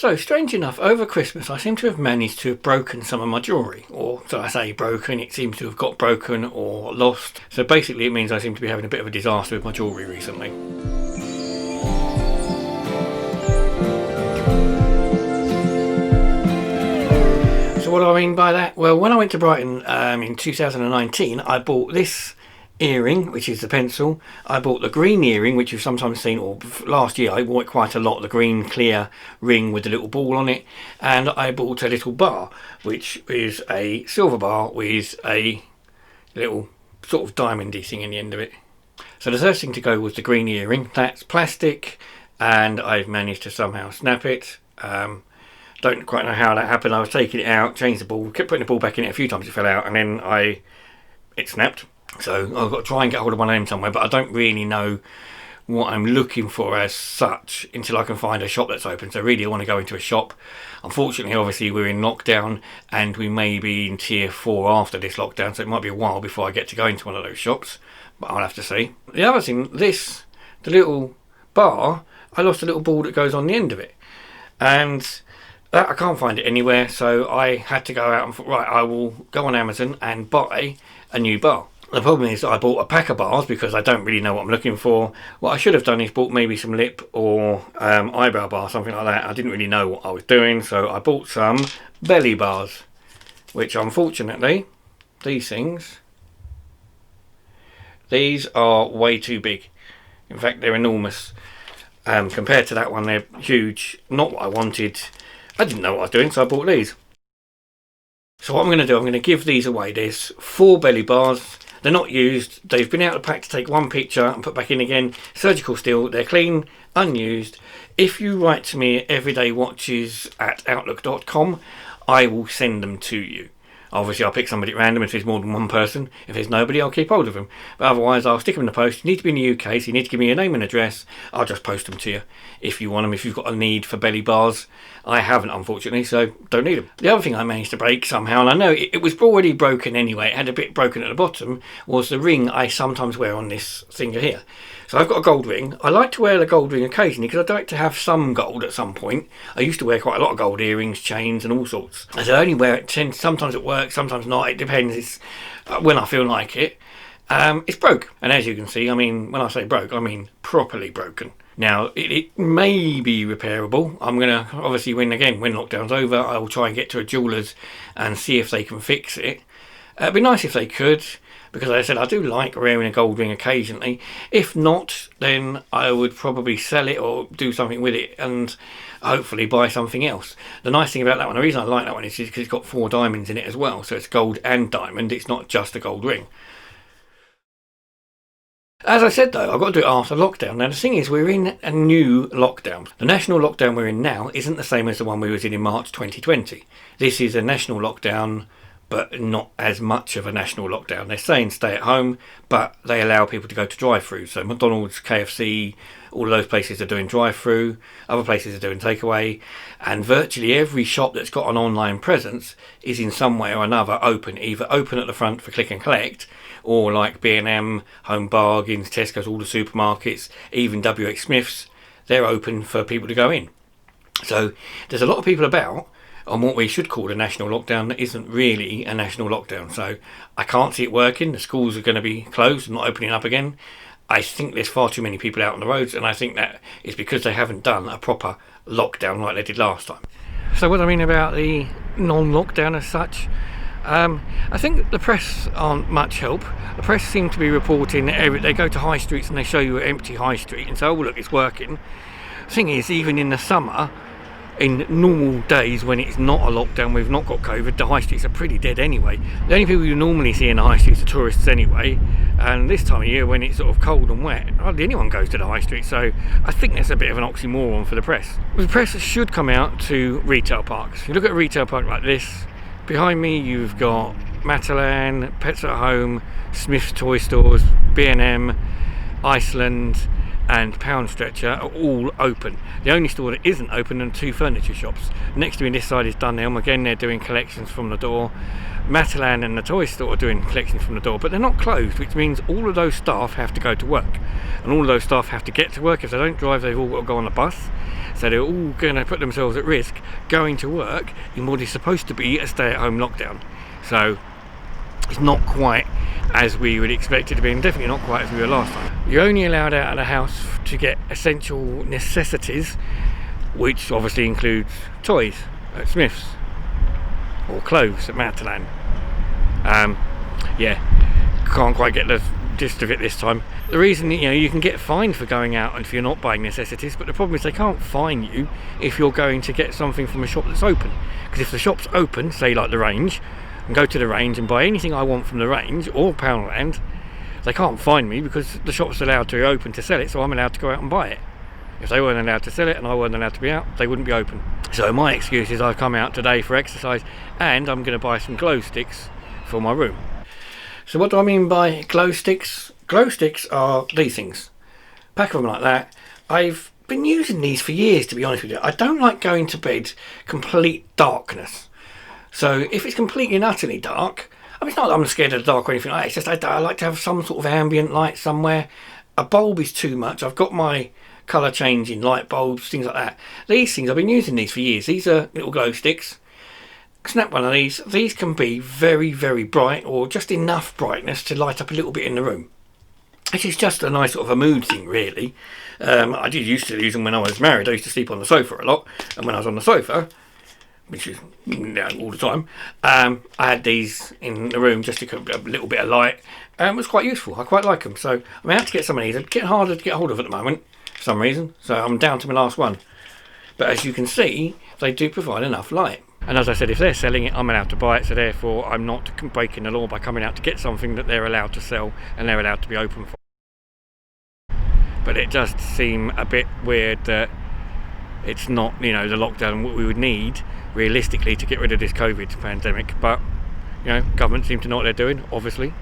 So, strange enough, over Christmas I seem to have managed to have broken some of my jewellery. Or, so I say broken, it seems to have got broken or lost. So basically it means I seem to be having a bit of a disaster with my jewellery recently. So what do I mean by that? Well, when I went to Brighton in 2019, I bought this earring, which is the pencil. I bought the green earring, which you've sometimes seen, or last year I bought it quite a lot, the green clear ring with the little ball on it. And I bought a little bar, which is a silver bar with a little sort of diamondy thing in the end of it. So the first thing to go was the green earring. That's plastic, and I've managed to somehow snap it. Don't quite know how that happened. I was taking it out, changed the ball, kept putting the ball back in it a few times, it fell out, and then it snapped. So I've got to try and get hold of one of them somewhere, but I don't really know what I'm looking for as such until I can find a shop that's open. So really I want to go into a shop. Unfortunately, obviously we're in lockdown, and we may be in tier 4 after this lockdown, so it might be a while before I get to go into one of those shops, but I'll have to see. The other thing, the little bar, I lost a little ball that goes on the end of it, and that I can't find it anywhere, so I had to go out and thought, right, I will go on Amazon and buy a new bar. The problem is I bought a pack of bars because I don't really know what I'm looking for. What I should have done is bought maybe some lip or eyebrow bar, something like that. I didn't really know what I was doing, so I bought some belly bars, which unfortunately, these are way too big. In fact, they're enormous. Compared to that one, they're huge. Not what I wanted. I didn't know what I was doing, so I bought these. So what I'm going to do, I'm going to give these away. There's 4 belly bars. They're not used. They've been out of the pack to take one picture and put back in again. Surgical steel. They're clean, unused. If you write to me at everydaywatches@outlook.com, I will send them to you. Obviously, I'll pick somebody at random if there's more than one person. If there's nobody, I'll keep hold of them. But otherwise, I'll stick them in the post. You need to be in the UK, so you need to give me your name and address. I'll just post them to you if you want them, if you've got a need for belly bars. I haven't, unfortunately, so don't need them. The other thing I managed to break somehow, and I know it was already broken anyway, it had a bit broken at the bottom, was the ring I sometimes wear on this finger here. So I've got a gold ring. I like to wear the gold ring occasionally because I like to have some gold at some point. I used to wear quite a lot of gold earrings, chains and all sorts. And so I only wear it sometimes at work, sometimes not. It depends. It's when I feel like it. It's broke. And as you can see, I mean, when I say broke, I mean properly broken. Now, it may be repairable. I'm going to, obviously, when lockdown's over, I will try and get to a jeweller's and see if they can fix it. It'd be nice if they could, because as I said, I do like wearing a gold ring occasionally. If not, then I would probably sell it or do something with it and hopefully buy something else. The nice thing about that one, the reason I like that one is because it's got 4 diamonds in it as well, so it's gold and diamond, it's not just a gold ring. As I said though, I've got to do it after lockdown. Now the thing is, we're in a new lockdown. The national lockdown we're in now isn't the same as the one we was in March 2020. This is a national lockdown, but not as much of a national lockdown. They're saying stay at home, but they allow people to go to drive-through. So McDonald's, KFC, all of those places are doing drive-through, other places are doing takeaway, and virtually every shop that's got an online presence is in some way or another open, either open at the front for click and collect, or like B&M, Home Bargains, Tesco's, all the supermarkets, even WH Smith's, they're open for people to go in. So there's a lot of people about on what we should call a national lockdown that isn't really a national lockdown. So I can't see it working. The schools are going to be closed and not opening up again. I think there's far too many people out on the roads, and I think that is because they haven't done a proper lockdown like they did last time. So what I mean about the non-lockdown as such, I think the press aren't much help. The press seem to be reporting they go to high streets and they show you an empty high street and say, oh look, it's working. The thing is, even in the summer, in normal days when it's not a lockdown, we've not got COVID, the high streets are pretty dead anyway. The only people you normally see in the high streets are tourists anyway, and this time of year when it's sort of cold and wet, hardly anyone goes to the high street, so I think that's a bit of an oxymoron for the press. The press should come out to retail parks. You look at a retail park like this, behind me you've got Matalan, Pets at Home, Smith's Toy Stores, B&M, Iceland and Pound Stretcher are all open. The only store that isn't open are 2 furniture shops. Next to me this side is Dunelm. Again, they're doing collections from the door. Matalan and the toy store are doing collections from the door, but they're not closed, which means all of those staff have to go to work. and all of those staff have to get to work. If they don't drive, they've all got to go on a bus, so they're all going to put themselves at risk going to work in what is supposed to be a stay-at-home lockdown. So it's not quite as we would expect it to be, and definitely not quite as we were last time. You're only allowed out of the house to get essential necessities, which obviously includes toys at Smith's or clothes at Matalan. Yeah, can't quite get the gist of it this time. The reason, you can get fined for going out and if you're not buying necessities, but the problem is they can't fine you if you're going to get something from a shop that's open. Because if the shop's open, say like the Range, and go to the Range and buy anything I want from the Range or Poundland, they can't fine me because the shop's allowed to open to sell it, so I'm allowed to go out and buy it. If they weren't allowed to sell it and I weren't allowed to be out, they wouldn't be open. So my excuse is I've come out today for exercise and I'm going to buy some glow sticks for my room. So what do I mean by glow sticks? Glow sticks are these things. Pack of them like that. I've been using these for years, to be honest with you. I don't like going to bed complete darkness. So if it's completely and utterly dark, I mean, it's not that I'm scared of the dark or anything like that. It's just I like to have some sort of ambient light somewhere. A bulb is too much. I've got my colour changing light bulbs, things like that. These things, I've been using these for years. These are little glow sticks. Snap one of these. These can be very, very bright, or just enough brightness to light up a little bit in the room. Which is just a nice sort of a mood thing, really. I did used to use them when I was married. I used to sleep on the sofa a lot, and when I was on the sofa, which is all the time, I had these in the room just to get a little bit of light. It was quite useful. I quite like them. So I'm out to get some of these. They're getting harder to get hold of at the moment for some reason. So I'm down to my last one. But as you can see, they do provide enough light. And as I said, if they're selling it, I'm allowed to buy it. So therefore, I'm not breaking the law by coming out to get something that they're allowed to sell and they're allowed to be open for. But it does seem a bit weird that it's not, the lockdown what we would need realistically to get rid of this COVID pandemic. But, government seem to know what they're doing, obviously.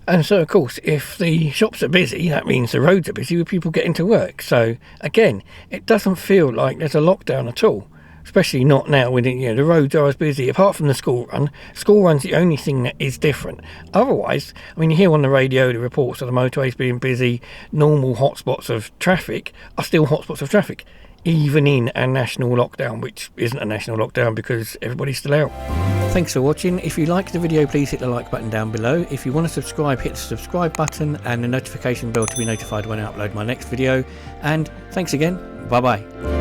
And so, of course, if the shops are busy, that means the roads are busy with people getting to work. So, again, it doesn't feel like there's a lockdown at all. Especially not now when the roads are as busy. Apart from the school run, school run's the only thing that is different. Otherwise, you hear on the radio the reports of the motorways being busy. Normal hotspots of traffic are still hotspots of traffic, even in a national lockdown, which isn't a national lockdown because everybody's still out. Thanks for watching. If you liked the video, please hit the like button down below. If you want to subscribe, hit the subscribe button and the notification bell to be notified when I upload my next video. And thanks again. Bye bye.